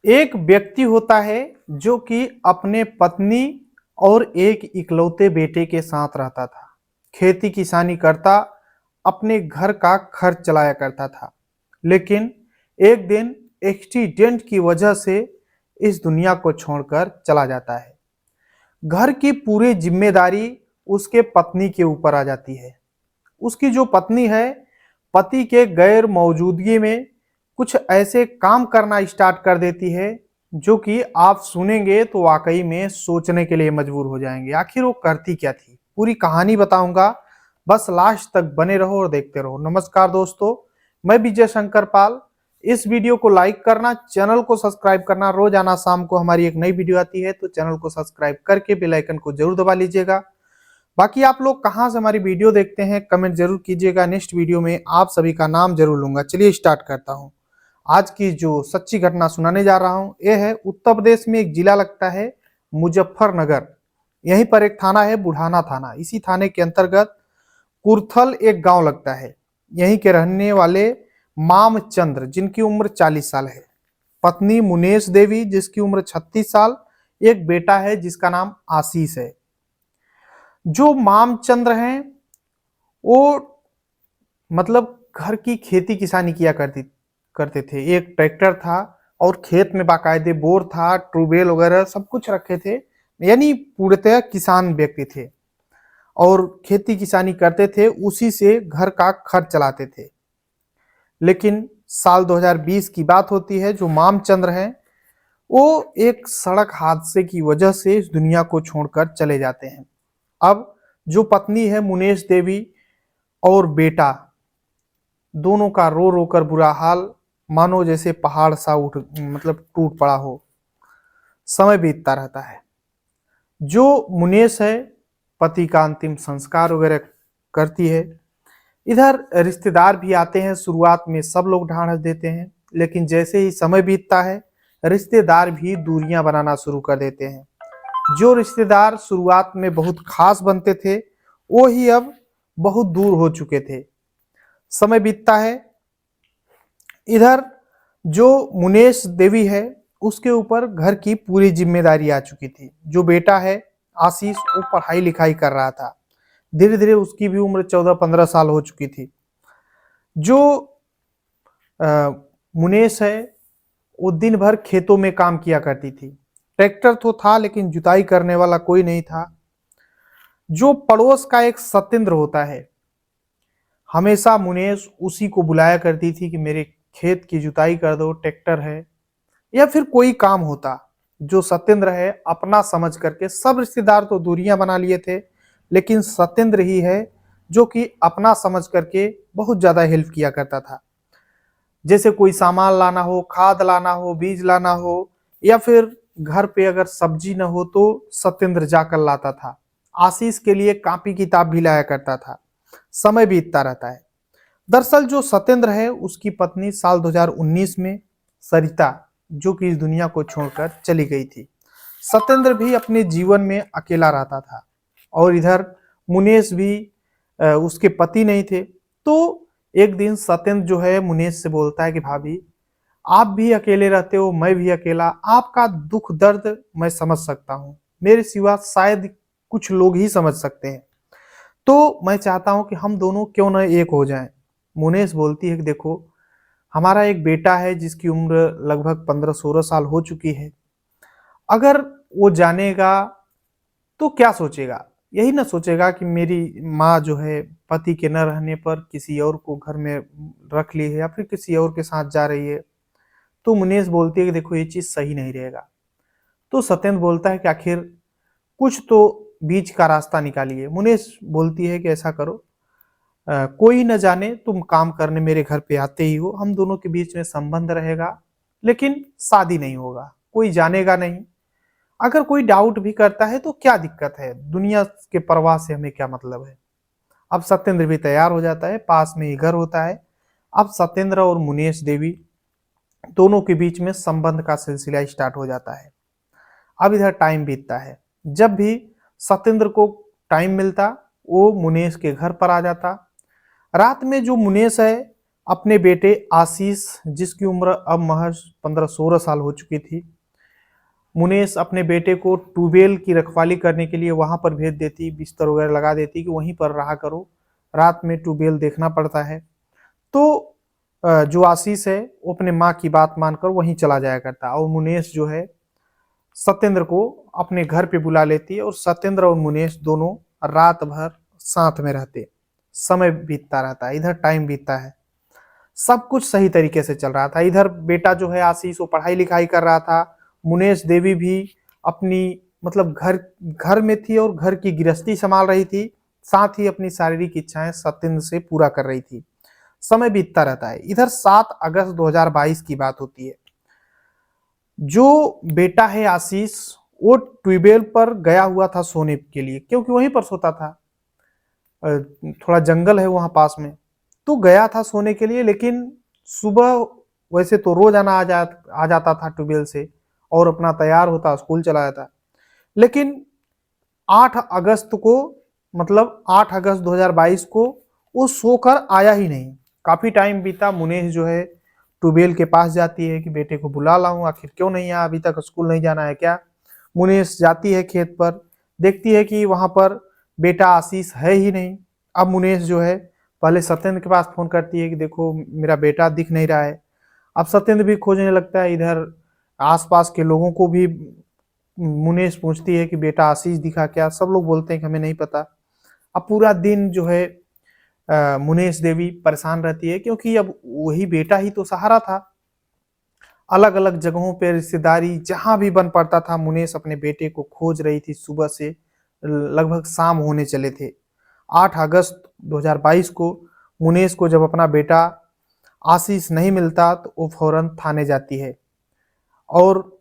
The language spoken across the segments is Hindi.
एक व्यक्ति होता है जो कि अपने पत्नी और एक इकलौते बेटे के साथ रहता था। खेती किसानी करता, अपने घर का खर्च चलाया करता था। लेकिन एक दिन एक्सीडेंट की वजह से इस दुनिया को छोड़कर चला जाता है। घर की पूरी जिम्मेदारी उसके पत्नी के ऊपर आ जाती है। उसकी जो पत्नी है, पति के गैर मौजूदगी में कुछ ऐसे काम करना स्टार्ट कर देती है जो कि आप सुनेंगे तो वाकई में सोचने के लिए मजबूर हो जाएंगे। आखिर वो करती क्या थी, पूरी कहानी बताऊंगा। बस लास्ट तक बने रहो और देखते रहो। नमस्कार दोस्तों, मैं विजय शंकर पाल। इस वीडियो को लाइक करना, चैनल को सब्सक्राइब करना। रोजाना शाम को हमारी एक नई वीडियो आती है, तो चैनल को सब्सक्राइब करके बेल आइकन को जरूर दबा लीजिएगा। बाकी आप लोग कहां से हमारी वीडियो देखते हैं कमेंट जरूर कीजिएगा। नेक्स्ट वीडियो में आप सभी का नाम जरूर लूंगा। चलिए स्टार्ट करता हूं। आज की जो सच्ची घटना सुनाने जा रहा हूं, यह है उत्तर प्रदेश में एक जिला लगता है मुजफ्फरनगर। यहीं पर एक थाना है बुढ़ाना थाना। इसी थाने के अंतर्गत कुरथल एक गांव लगता है। यहीं के रहने वाले मामचंद्र, जिनकी उम्र 40 साल है, पत्नी मुनेश देवी जिसकी उम्र 36 साल, एक बेटा है जिसका नाम आशीष है। जो मामचंद्र हैं वो मतलब घर की खेती किसानी किया करते थे। एक ट्रैक्टर था और खेत में बाकायदे बोर था, ट्यूबवेल वगैरह सब कुछ रखे थे। यानी पूर्णतः किसान व्यक्ति थे और खेती किसानी करते थे, उसी से घर का खर्च चलाते थे। लेकिन साल 2020 की बात होती है। जो मामचंद्र हैं वो एक सड़क हादसे की वजह से इस दुनिया को छोड़कर चले जाते हैं। अब जो पत्नी है मुनेश देवी और बेटा, दोनों का रो रो कर बुरा हाल, मानो जैसे पहाड़ सा उठ मतलब टूट पड़ा हो। समय बीतता रहता है। जो मुनेश है, पति का अंतिम संस्कार वगैरह करती है। इधर रिश्तेदार भी आते हैं। शुरुआत में सब लोग ढांढस देते हैं, लेकिन जैसे ही समय बीतता है रिश्तेदार भी दूरियां बनाना शुरू कर देते हैं। जो रिश्तेदार शुरुआत में बहुत खास बनते थे, वो ही अब बहुत दूर हो चुके थे। समय बीतता है। इधर जो मुनेश देवी है, उसके ऊपर घर की पूरी जिम्मेदारी आ चुकी थी। जो बेटा है आशीष, वो पढ़ाई लिखाई कर रहा था। धीरे धीरे उसकी भी उम्र 14-15 साल हो चुकी थी। जो मुनेश है वो दिन भर खेतों में काम किया करती थी। ट्रैक्टर तो था लेकिन जुताई करने वाला कोई नहीं था। जो पड़ोस का एक सत्येंद्र होता है, हमेशा मुनेश उसी को बुलाया करती थी कि मेरे खेत की जुताई कर दो, ट्रैक्टर है या फिर कोई काम होता। जो सत्येंद्र है अपना समझ करके, सब रिश्तेदार तो दूरियां बना लिए थे, लेकिन सत्येंद्र ही है जो कि अपना समझ करके बहुत ज्यादा हेल्प किया करता था। जैसे कोई सामान लाना हो, खाद लाना हो, बीज लाना हो, या फिर घर पे अगर सब्जी न हो तो सत्येंद्र जाकर लाता था। आशीष के लिए कॉपी किताब भी लाया करता था। समय बीतता रहता है। दरअसल जो सत्येंद्र है उसकी पत्नी साल 2019 में सरिता, जो कि इस दुनिया को छोड़कर चली गई थी। सत्येंद्र भी अपने जीवन में अकेला रहता था और इधर मुनेश भी उसके पति नहीं थे। तो एक दिन सत्येंद्र जो है मुनेश से बोलता है कि भाभी, आप भी अकेले रहते हो, मैं भी अकेला, आपका दुख दर्द मैं समझ सकता हूँ, मेरे सिवा शायद कुछ लोग ही समझ सकते हैं, तो मैं चाहता हूं कि हम दोनों क्यों न एक हो जाएं। मुनेश बोलती है कि देखो, हमारा एक बेटा है जिसकी उम्र लगभग 15-16 साल हो चुकी है। अगर वो जानेगा तो क्या सोचेगा? यही ना सोचेगा कि मेरी माँ जो है पति के न रहने पर किसी और को घर में रख ली है या फिर किसी और के साथ जा रही है। तो मुनेश बोलती है कि देखो ये चीज सही नहीं रहेगा। तो सत्येंद्र बोलता है कि आखिर कुछ तो बीच का रास्ता निकालिए। मुनेश बोलती है कि ऐसा करो, कोई न जाने तुम काम करने मेरे घर पे आते ही हो, हम दोनों के बीच में संबंध रहेगा, लेकिन शादी नहीं होगा, कोई जानेगा नहीं। अगर कोई डाउट भी करता है तो क्या दिक्कत है, दुनिया के परवाह से हमें क्या मतलब है। अब सत्येंद्र भी तैयार हो जाता है, पास में ही घर होता है। अब सत्येंद्र और मुनेश देवी दोनों के बीच में संबंध का सिलसिला स्टार्ट हो जाता है। अब इधर टाइम बीतता है। जब भी सत्येंद्र को टाइम मिलता, वो मुनेश के घर पर आ जाता। रात में जो मुनेश है अपने बेटे आशीष, जिसकी उम्र अब महज 15-16 साल हो चुकी थी, मुनेश अपने बेटे को ट्यूबवेल की रखवाली करने के लिए वहां पर भेज देती, बिस्तर वगैरह लगा देती कि वहीं पर रहा करो, रात में ट्यूबवेल देखना पड़ता है। तो जो आशीष है वो अपने माँ की बात मानकर वहीं चला जाया करता, और मुनेश जो है सत्येंद्र को अपने घर पे बुला लेती है, और सत्येंद्र और मुनेश दोनों रात भर साथ में रहते, समय बीतता रहता है, इधर टाइम बीतता है, सब कुछ सही तरीके से चल रहा था। इधर बेटा जो है आशीष वो पढ़ाई लिखाई कर रहा था, मुनेश देवी भी अपनी मतलब घर घर में थी और घर की गृहस्थी संभाल रही थी, साथ ही अपनी शारीरिक इच्छाएं सत्येंद्र से पूरा कर रही थी। समय बीतता रहता है। इधर 7 अगस्त 2022 की बात होती है। जो बेटा है आशीष वो ट्यूबवेल पर गया हुआ था सोने के लिए, क्योंकि वहीं पर सोता था, थोड़ा जंगल है वहां पास में, तो गया था सोने के लिए। लेकिन सुबह वैसे तो रोज आ जाता था ट्यूबवेल से और अपना तैयार होता स्कूल चला जाता, लेकिन 8 अगस्त को मतलब 8 अगस्त 2022 को वो सोकर आया ही नहीं। काफी टाइम बीता, मुनेश जो है ट्यूबवेल के पास जाती है कि बेटे को बुला लाऊं, आखिर क्यों नहीं आया, अभी तक स्कूल नहीं जाना है क्या। मुनेश जाती है खेत पर, देखती है कि वहां पर बेटा आशीष है ही नहीं। अब मुनेश जो है पहले सत्येंद्र के पास फोन करती है कि देखो मेरा बेटा दिख नहीं रहा है। अब सत्येंद्र भी खोजने लगता है, इधर आसपास के लोगों को भी मुनेश पूछती है कि बेटा आशीष दिखा क्या, सब लोग बोलते हैं कि हमें नहीं पता। अब पूरा दिन जो है मुनेश देवी परेशान रहती है, क्योंकि अब वही बेटा ही तो सहारा था। अलग अलग जगहों पे रिश्तेदारी जहां भी बन पड़ता था, मुनेश अपने बेटे को खोज रही थी। सुबह से लगभग शाम होने चले थे। 8 अगस्त 2022 को मुनेश को जब अपना बेटा आशीष नहीं मिलता तो वो फौरन थाने जाती है, और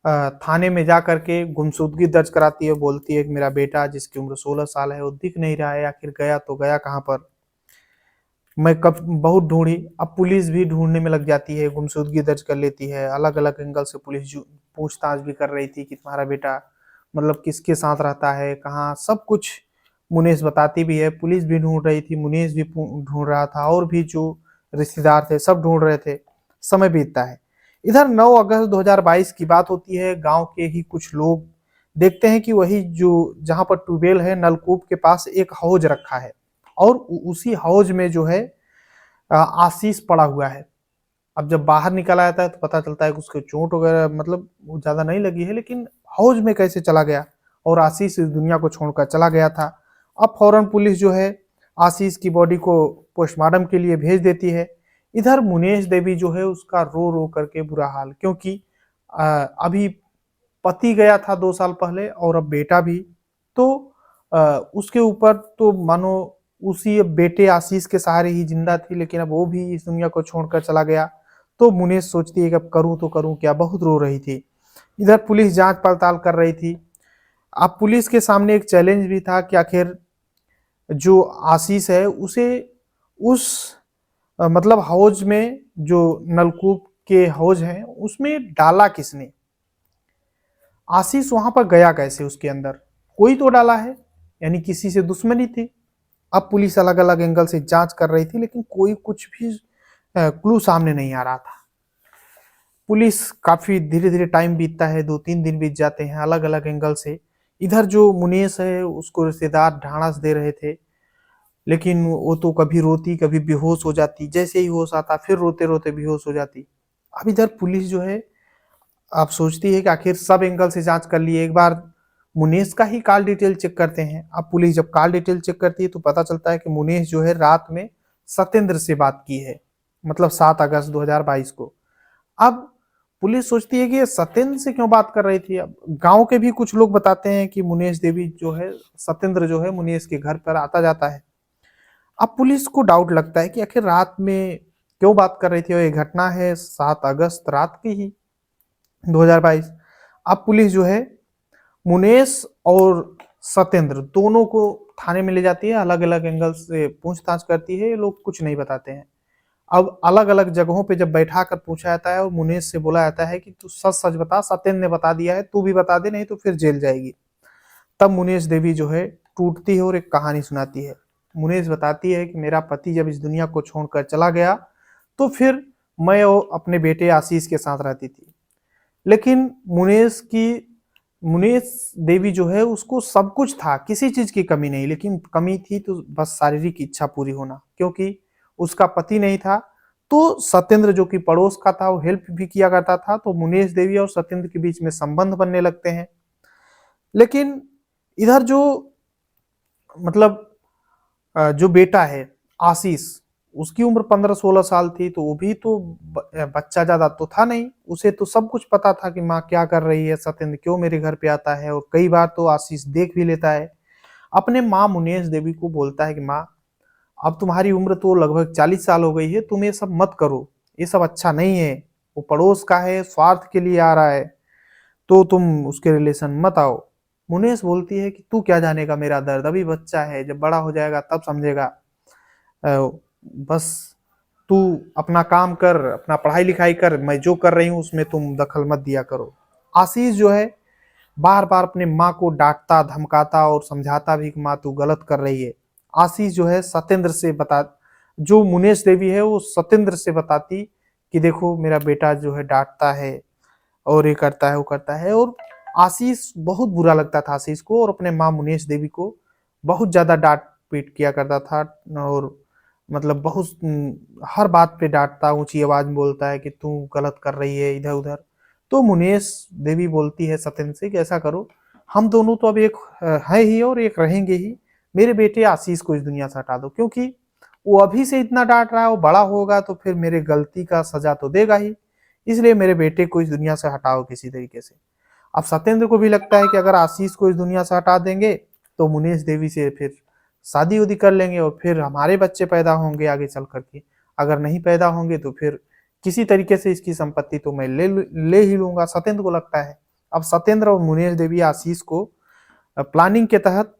थाने में जा करके गुमशुदगी दर्ज कराती है। बोलती है कि मेरा बेटा जिसकी उम्र 16 साल है वो दिख नहीं रहा है, आखिर गया तो गया कहाँ पर, मैं कब बहुत ढूंढी। अब पुलिस भी ढूंढने में लग जाती है, गुमशुदगी दर्ज कर लेती है, अलग अलग एंगल से पुलिस पूछताछ भी कर रही थी कि तुम्हारा बेटा मतलब किसके साथ रहता है, कहाँ, सब कुछ मुनेश बताती भी है। पुलिस भी ढूंढ रही थी, मुनेश भी ढूंढ रहा था, और भी जो रिश्तेदार थे सब ढूंढ रहे थे। समय बीतता है। इधर 9 अगस्त 2022 की बात होती है। गांव के ही कुछ लोग देखते हैं कि वही जो जहां पर ट्यूबवेल है, नलकूप के पास एक हौज रखा है, और उसी हौज में जो है आशीष पड़ा हुआ है। अब जब बाहर निकल आता है तो पता चलता है कि उसके चोट वगैरह मतलब ज्यादा नहीं लगी है, लेकिन हौज में कैसे चला गया, और आशीष इस दुनिया को छोड़कर चला गया था। अब फौरन पुलिस जो है आशीष की बॉडी को पोस्टमार्टम के लिए भेज देती है। इधर मुनेश देवी जो है उसका रो रो करके बुरा हाल, क्योंकि अभी पति गया था 2 साल पहले, और अब बेटा भी, तो उसके ऊपर तो मानो उसी अब बेटे आशीष के सहारे ही जिंदा थी, लेकिन अब वो भी इस दुनिया को छोड़कर चला गया। तो मुनेश सोचती है कि अब करूं तो करूं क्या, बहुत रो रही थी। इधर पुलिस जांच पड़ताल कर रही थी। अब पुलिस के सामने एक चैलेंज भी था कि आखिर जो आशीष है उसे उस मतलब हौज में, जो नलकूप के हौज है उसमें डाला किसने, आशीष वहां पर गया कैसे उसके अंदर, कोई तो डाला है, यानी किसी से दुश्मनी थी। अब पुलिस अलग अलग एंगल से जांच कर रही थी, लेकिन कोई कुछ भी क्लू सामने नहीं आ रहा था। पुलिस काफी धीरे धीरे टाइम बीतता है, 2-3 दिन बीत जाते हैं अलग अलग एंगल से। इधर जो मुनेश है उसको रिश्तेदार ढांढस दे रहे थे, लेकिन वो तो कभी रोती कभी बेहोश हो जाती, जैसे ही होश आता फिर रोते रोते बेहोश हो जाती। अब इधर पुलिस जो है आप सोचती है कि आखिर सब एंगल से जांच कर लिए, एक बार मुनेश का ही कॉल डिटेल चेक करते हैं। अब पुलिस जब कॉल डिटेल चेक करती है तो पता चलता है कि मुनेश जो है रात में सत्येंद्र से बात की है, मतलब 7 अगस्त 2022 को। अब पुलिस सोचती है कि ये सत्येंद्र से क्यों बात कर रही थी। अब गांव के भी कुछ लोग बताते हैं कि मुनेश देवी जो है, सत्येंद्र जो है मुनेश के घर पर आता जाता है। अब पुलिस को डाउट लगता है कि आखिर रात में क्यों बात कर रही थी, और ये घटना है 7 अगस्त रात की ही 2022। अब पुलिस जो है मुनेश और सत्येंद्र दोनों को थाने में ले जाती है, अलग अलग एंगल से पूछताछ करती है, ये लोग कुछ नहीं बताते हैं। अब अलग अलग जगहों पे जब बैठा कर पूछा जाता है और मुनेश से बोला जाता है कि तू सच सच बता, सत्येंद्र ने बता दिया है, तू भी बता दे, नहीं तो फिर जेल जाएगी। तब मुनेश देवी जो है टूटती है और एक कहानी सुनाती है। मुनेश बताती है कि मेरा पति जब इस दुनिया को छोड़कर चला गया तो फिर मैं और अपने बेटे आशीष के साथ रहती थी। लेकिन मुनेश देवी जो है उसको सब कुछ था, किसी चीज की कमी नहीं, लेकिन कमी थी तो बस शारीरिक इच्छा पूरी होना, क्योंकि उसका पति नहीं था। तो सत्येंद्र जो कि पड़ोस का था वो हेल्प भी किया करता था, तो मुनेश देवी और सत्येंद्र के बीच में संबंध बनने लगते हैं। लेकिन इधर जो मतलब जो बेटा है आशीष, उसकी उम्र 15-16 साल थी, तो वो भी तो बच्चा ज्यादा तो था नहीं, उसे तो सब कुछ पता था कि माँ क्या कर रही है, सत्येंद्र क्यों मेरे घर पे आता है, और कई बार तो आशीष देख भी लेता है। अपने माँ मुनेश देवी को बोलता है कि माँ, अब तुम्हारी उम्र तो लगभग 40 साल हो गई है, तुम ये सब मत करो, ये सब अच्छा नहीं है, वो पड़ोस का है, स्वार्थ के लिए आ रहा है, तो तुम उसके रिलेशन मत आओ। मुनेश बोलती है कि तू क्या जानेगा मेरा दर्द, अभी बच्चा है, जब बड़ा हो जाएगा तब समझेगा। बस तू अपना काम कर, अपना पढ़ाई लिखाई कर, मैं जो कर रही हूँ उसमें तुम दखल मत दिया करो। आशीष जो है बार बार अपने माँ को डांटता धमकाता और समझाता भी कि माँ तू गलत कर रही है। आशीष जो है सत्येंद्र से बता, जो मुनेश देवी है वो सत्येंद्र से बताती कि देखो मेरा बेटा जो है डांटता है और ये करता है वो करता है, और आशीष बहुत बुरा लगता था आशीष को, और अपने माँ मुनेश देवी को बहुत ज्यादा डांट पीट किया करता था, और मतलब बहुत हर बात पे डांटता, ऊंची आवाज में बोलता है कि तू गलत कर रही है इधर उधर। तो मुनेश देवी बोलती है सत्येंद्र से कि ऐसा करो, हम दोनों तो अब एक है ही और एक रहेंगे ही, मेरे बेटे आशीष को इस दुनिया से हटा दो, क्योंकि वो अभी से इतना डांट रहा है, वो बड़ा होगा तो फिर मेरे गलती का सजा तो देगा ही, इसलिए मेरे बेटे को इस दुनिया से हटाओ किसी तरीके से। अब सत्येंद्र को भी लगता है कि अगर आशीष को इस दुनिया से हटा देंगे तो मुनेश देवी से फिर शादी उदी कर लेंगे और फिर हमारे बच्चे पैदा होंगे आगे चल करके, अगर नहीं पैदा होंगे तो फिर किसी तरीके से इसकी संपत्ति तो मैं ले ही लूंगा, सत्येंद्र को लगता है। अब सत्येंद्र और मुनेश देवी आशीष को प्लानिंग के तहत,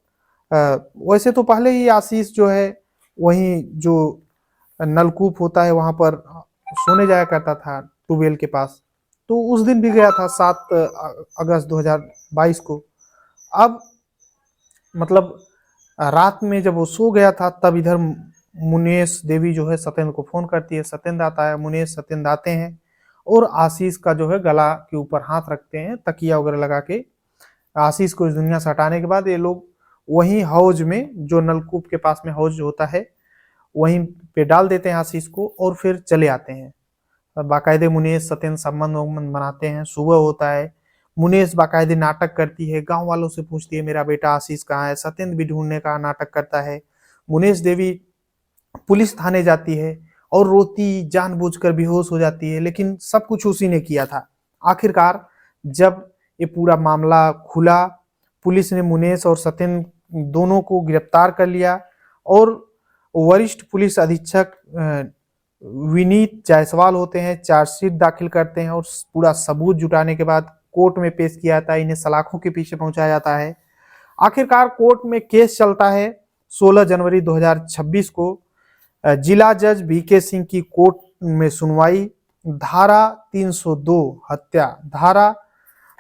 वैसे तो पहले ही आशीष जो है वहीं जो नलकूप होता है वहां पर सोने जाया करता था ट्यूबवेल के पास, तो उस दिन भी गया था 7 अगस्त 2022 को। अब मतलब रात में जब वो सो गया था तब इधर मुनेश देवी जो है सत्येंद्र को फोन करती है, सत्येंद्र आता है, मुनेश सत्येंद्र आते हैं और आशीष का जो है गला के ऊपर हाथ रखते हैं तकिया वगैरह लगा के। आशीष को इस दुनिया से हटाने के बाद ये लोग वहीं हौज में, जो नलकूप के पास में हौज होता है, वहीं पे डाल देते हैं आशीष को और फिर चले आते हैं। बाकायदे मुनेश सत्येंद्र संबंध वंबंध बनाते हैं। सुबह होता है, मुनेश बाकायदे नाटक करती है, गांव वालों से पूछती है मेरा बेटा आशीष कहाँ है, सत्येंद्र भी ढूंढने का नाटक करता है। मुनेश देवी पुलिस थाने जाती है और रोती जानबूझकर बेहोश हो जाती है, लेकिन सब कुछ उसी ने किया था। आखिरकार जब ये पूरा मामला खुला, पुलिस ने मुनेश और सत्येंद्र दोनों को गिरफ्तार कर लिया और वरिष्ठ पुलिस अधीक्षक विनीत जायसवाल होते हैं, चार्जशीट दाखिल करते हैं और पूरा सबूत जुटाने के बाद कोर्ट में पेश किया जाता है, इन्हें सलाखों के पीछे पहुंचाया जाता है। आखिरकार कोर्ट में केस चलता है 16 जनवरी 2026 को। जिला जज बीके सिंह की कोर्ट में सुनवाई। धारा 302 हत्या, धारा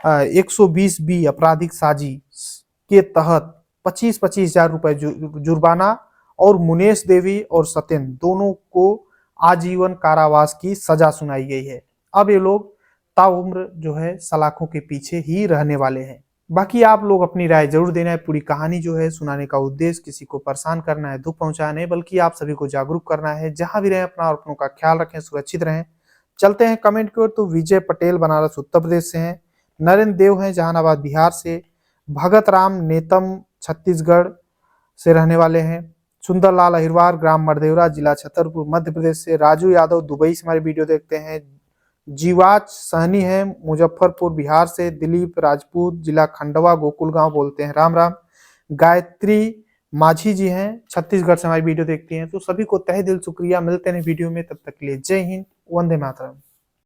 120 बी आपराधिक साजिश के तहत 25-25 हजार रुपए जुर्माना और मुनेश देवी और सत्येंद्र दोनों को आजीवन कारावास की सजा सुनाई गई है। अब ये लोग ताउम्र जो है सलाखों के पीछे ही रहने वाले हैं। बाकी आप लोग अपनी राय जरूर देना है। पूरी कहानी जो है सुनाने का उद्देश्य किसी को परेशान करना है, दुख पहुंचाना है, बल्कि आप सभी को जागरूक करना है। जहां भी रहें अपना और अपनों का ख्याल रखें, सुरक्षित रहें। चलते हैं कमेंट की ओर। तो विजय पटेल बनारस उत्तर प्रदेश से हैं, नरेंद्र देव हैं जहानाबाद बिहार से, भगत राम नेतम छत्तीसगढ़ से रहने वाले हैं, सुंदरलाल अहिरवार ग्राम मरदेवरा जिला छतरपुर मध्य प्रदेश से, राजू यादव दुबई से हमारी वीडियो देखते हैं, जीवाच सहनी है मुजफ्फरपुर बिहार से, दिलीप राजपूत जिला खंडवा गोकुल गांव बोलते हैं राम राम, गायत्री माझी जी हैं छत्तीसगढ़ से हमारी वीडियो देखती हैं। तो सभी को तहे दिल शुक्रिया। मिलते हैं वीडियो में, तब तक के लिए जय हिंद, वंदे मातरम।